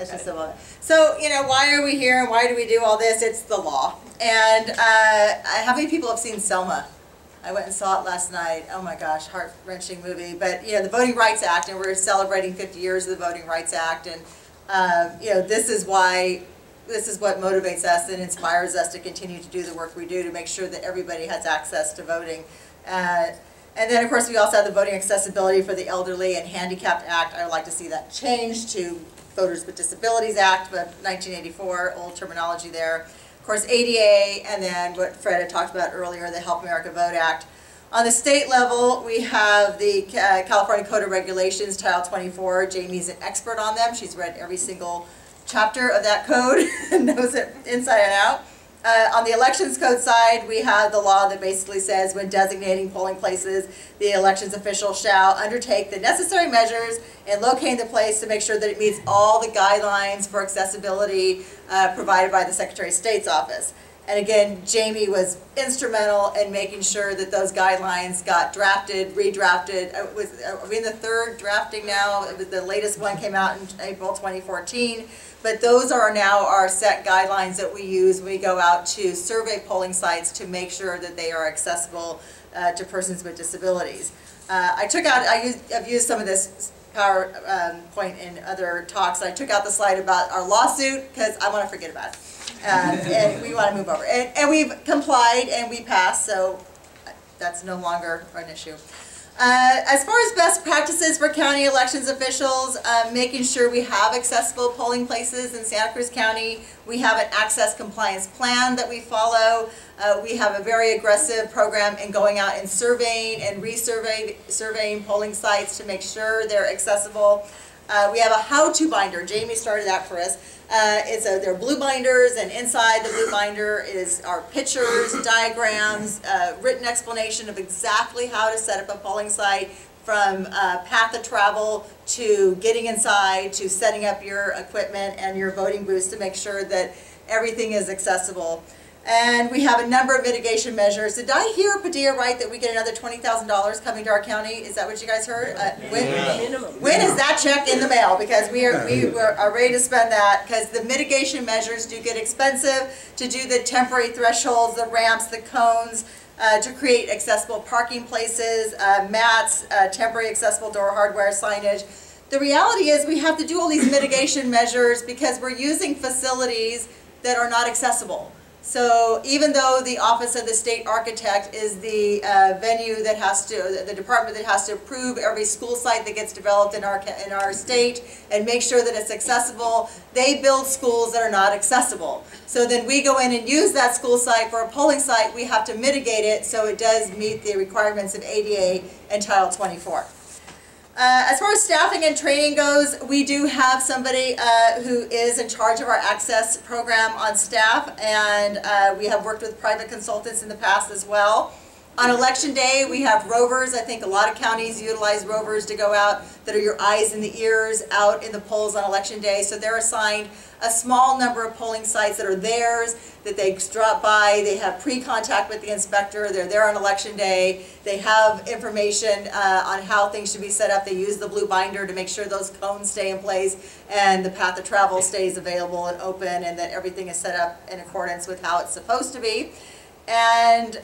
Election Civil. So, you know, why are we here and why do we do all this? It's the law. And how many people have seen Selma? I went and saw it last night. Oh my gosh, heart-wrenching movie. But, you know, the Voting Rights Act, and we're celebrating 50 years of the Voting Rights Act. And, you know, this is what motivates us and inspires us to continue to do the work we do to make sure that everybody has access to voting. And then, of course, we also have the Voting Accessibility for the Elderly and Handicapped Act. I would like to see that changed to Voters with Disabilities Act, but 1984, old terminology there. Of course, ADA, and then what Fred had talked about earlier, the Help America Vote Act. On the state level, we have the California Code of Regulations, Title 24. Jamie's an expert on them. She's read every single chapter of that code and knows it inside and out. On the elections code side, we have the law that basically says when designating polling places, the elections official shall undertake the necessary measures and locate the place to make sure that it meets all the guidelines for accessibility provided by the Secretary of State's office. And again, Jamie was instrumental in making sure that those guidelines got drafted, redrafted. Are we in the third drafting now? The latest one came out in April 2014. But those are now our set guidelines that we use when we go out to survey polling sites to make sure that they are accessible to persons with disabilities. I've used some of this PowerPoint in other talks. I took out the slide about our lawsuit because I want to forget about it. And we want to move over. And we've complied and we passed, so that's no longer an issue. As far as best practices for county elections officials, making sure we have accessible polling places in Santa Cruz County. We have an access compliance plan that we follow. We have a very aggressive program in going out and surveying and surveying polling sites to make sure they're accessible. We have a how-to binder. Jamie started that for us. They're blue binders, and inside the blue binder are pictures, diagrams, written explanation of exactly how to set up a polling site, from path of travel to getting inside to setting up your equipment and your voting booths to make sure that everything is accessible. And we have a number of mitigation measures. Did I hear Padilla right that we get another $20,000 coming to our county? Is that what you guys heard? When is that check in the mail? Because we are ready to spend that, because the mitigation measures do get expensive to do the temporary thresholds, the ramps, the cones, to create accessible parking places, mats, temporary accessible door hardware, signage. The reality is we have to do all these mitigation measures because we're using facilities that are not accessible. So even though the Office of the State Architect is the venue that has to, the department that has to approve every school site that gets developed in our state and make sure that it's accessible, they build schools that are not accessible. So then we go in and use that school site for a polling site. We have to mitigate it so it does meet the requirements of ADA and Title 24. As far as staffing and training goes, we do have somebody who is in charge of our access program on staff, and we have worked with private consultants in the past as well. On election day, we have rovers. I think a lot of counties utilize rovers to go out that are your eyes and the ears out in the polls on election day. So they're assigned a small number of polling sites that are theirs, that they drop by. They have pre-contact with the inspector. They're there on election day. They have information on how things should be set up. They use the blue binder to make sure those cones stay in place and the path of travel stays available and open, and that everything is set up in accordance with how it's supposed to be. And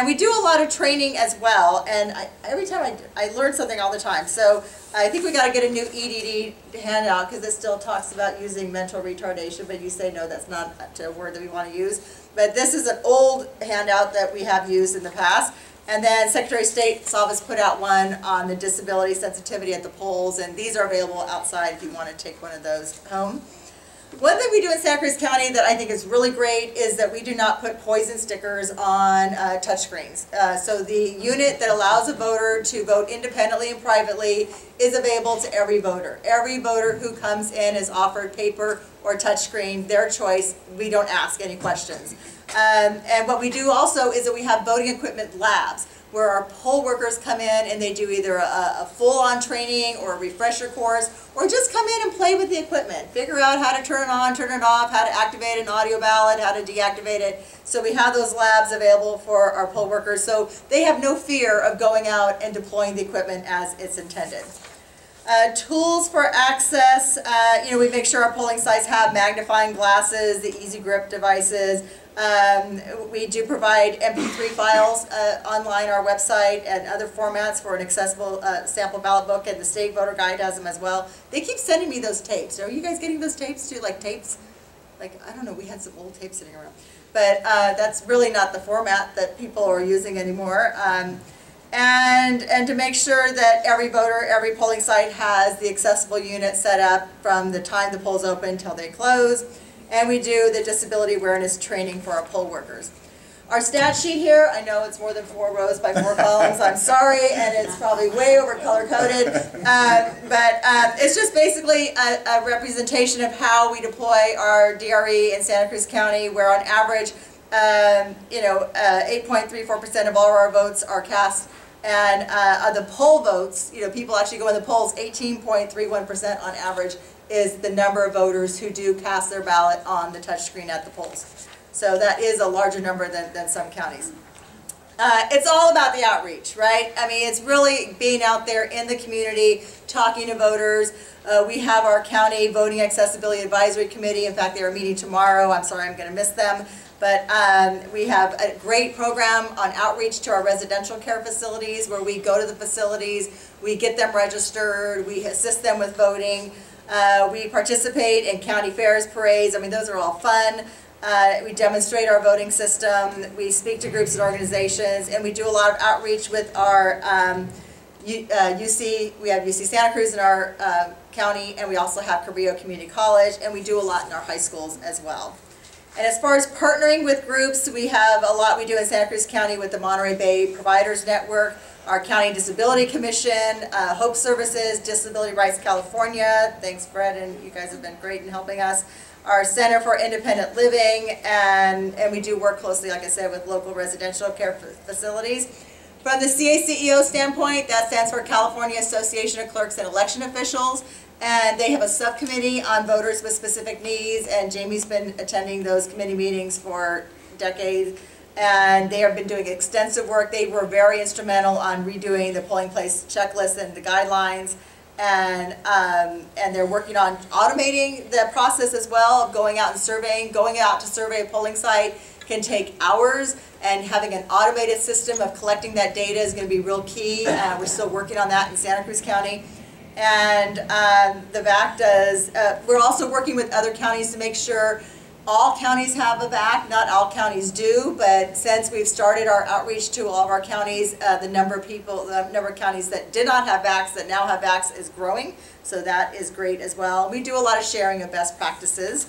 we do a lot of training as well, and every time I learn something all the time. So I think we got to get a new EDD handout, because it still talks about using mental retardation, but you say no, that's not a word that we want to use. But this is an old handout that we have used in the past. And then Secretary of State's office put out one on the disability sensitivity at the polls, and these are available outside if you want to take one of those home. One thing we do in Santa Cruz County that I think is really great is that we do not put poison stickers on touchscreens. So the unit that allows a voter to vote independently and privately is available to every voter. Every voter who comes in is offered paper or touchscreen, their choice. We don't ask any questions. And what we do also is that we have voting equipment labs, where our poll workers come in and they do either a full-on training or a refresher course, or just come in and play with the equipment, figure out how to turn it on, turn it off, how to activate an audio ballot, how to deactivate it. So we have those labs available for our poll workers, so they have no fear of going out and deploying the equipment as it's intended. Tools for access, we make sure our polling sites have magnifying glasses, the easy grip devices. We do provide MP3 files online, our website, and other formats for an accessible sample ballot book, and the state voter guide has them as well. They keep sending me those tapes. Are you guys getting those tapes too, like tapes? Like, I don't know, we had some old tapes sitting around. But that's really not the format that people are using anymore. And to make sure that every voter, every polling site has the accessible unit set up from the time the polls open until they close. And we do the disability awareness training for our poll workers. Our stat sheet here, I know it's more than 4 rows by 4 columns, I'm sorry, and it's probably way over color coded, but it's just basically a representation of how we deploy our DRE in Santa Cruz County, where on average, 8.34% of all of our votes are cast, and the poll votes, people actually go in the polls, 18.31% on average is the number of voters who do cast their ballot on the touchscreen at the polls. So that is a larger number than some counties. It's all about the outreach, right? I mean, it's really being out there in the community, talking to voters. We have our County Voting Accessibility Advisory Committee. In fact, they are meeting tomorrow. I'm sorry, I'm going to miss them. But we have a great program on outreach to our residential care facilities, where we go to the facilities, we get them registered, we assist them with voting. We participate in county fairs, parades. I mean, those are all fun. We demonstrate our voting system. We speak to groups and organizations, and we do a lot of outreach with our UC. We have UC Santa Cruz in our county, and we also have Cabrillo Community College, and we do a lot in our high schools as well. And as far as partnering with groups, we have a lot we do in Santa Cruz County with the Monterey Bay Providers Network, our County Disability Commission, Hope Services, Disability Rights California. Thanks, Fred, and you guys have been great in helping us. Our Center for Independent Living, and we do work closely, like I said, with local residential care facilities. From the CACEO standpoint, that stands for California Association of Clerks and Election Officials, and they have a subcommittee on voters with specific needs, and Jamie's been attending those committee meetings for decades, and they have been doing extensive work. They were very instrumental on redoing the polling place checklist and the guidelines. And they're working on automating the process as well of going out and surveying. Going out to survey a polling site can take hours, and having an automated system of collecting that data is going to be real key. We're still working on that in Santa Cruz County. And the VAC does, we're also working with other counties to make sure all counties have a VAC. Not all counties do, but since we've started our outreach to all of our counties, the number of counties that did not have VACs that now have VACs is growing, so that is great as well. We do a lot of sharing of best practices.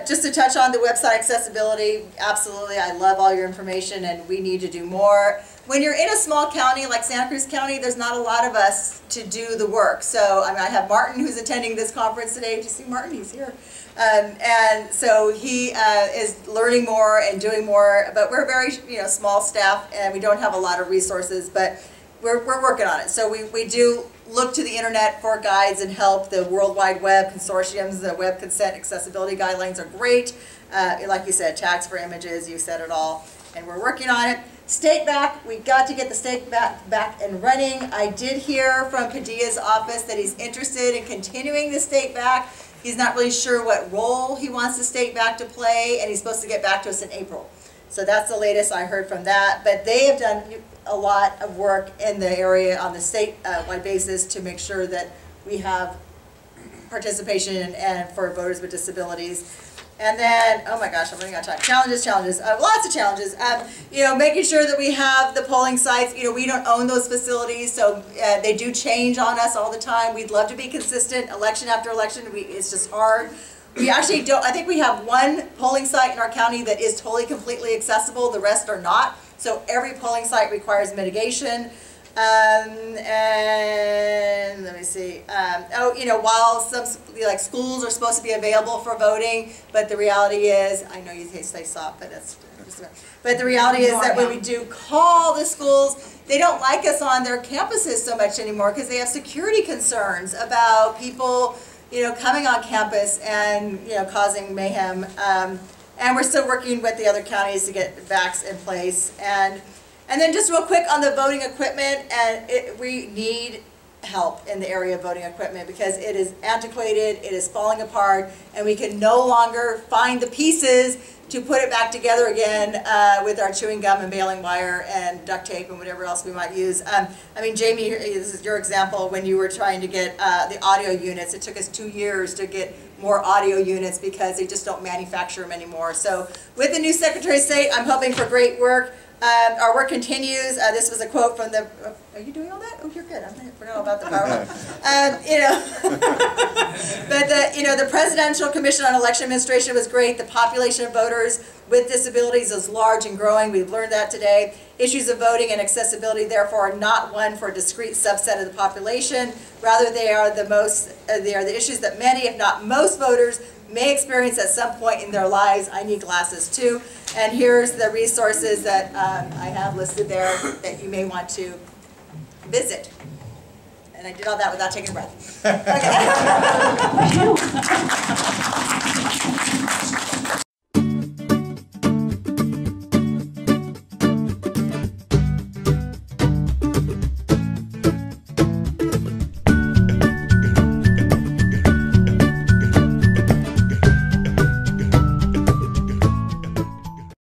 Just to touch on the website accessibility, absolutely, I love all your information, and we need to do more. When you're in a small county like Santa Cruz County, there's not a lot of us to do the work. So I have Martin, who's attending this conference today. Did you see Martin? He's here. And so he is learning more and doing more, but we're a very small staff, and we don't have a lot of resources, but we're working on it. So we do look to the internet for guides and help. The World Wide Web consortiums, the Web Consent Accessibility Guidelines are great. Like you said, tags for images, you said it all, and we're working on it. State VAC, we got to get the state VAC back and running. I did hear from Padilla's office that he's interested in continuing the state VAC. He's not really sure what role he wants the state VAC to play, and he's supposed to get back to us in April. So that's the latest I heard from that. But they have done a lot of work in the area on the statewide basis to make sure that we have participation and for voters with disabilities. And then, oh my gosh, I'm running out of time. Challenges, lots of challenges. Making sure that we have the polling sites. We don't own those facilities, so they do change on us all the time. We'd love to be consistent, election after election. It's just hard. We actually don't. I think we have one polling site in our county that is totally, completely accessible. The rest are not. So every polling site requires mitigation. And let me see. While some schools are supposed to be available for voting, but the reality is, I know you say soft, but that's. But the reality is that when we do call the schools, they don't like us on their campuses so much anymore because they have security concerns about people, coming on campus and causing mayhem. And we're still working with the other counties to get VACs in place. And then just real quick on the voting equipment, and we need help in the area of voting equipment because it is antiquated, it is falling apart, and we can no longer find the pieces to put it back together again with our chewing gum and baling wire and duct tape and whatever else we might use. I mean, Jamie, this is your example when you were trying to get the audio units. It took us 2 years to get more audio units because they just don't manufacture them anymore. So with the new Secretary of State, I'm hoping for great work. Our work continues. This was a quote from the, are you doing all that? Oh, you're good. I forgot all about the PowerPoint. But the Presidential Commission on Election Administration was great. The population of voters with disabilities is large and growing. We've learned that today. Issues of voting and accessibility, therefore, are not one for a discrete subset of the population. Rather, they are the issues that many, if not most voters, may experience at some point in their lives. I need glasses too. And here's the resources that I have listed there that you may want to visit. And I did all that without taking a breath. Okay.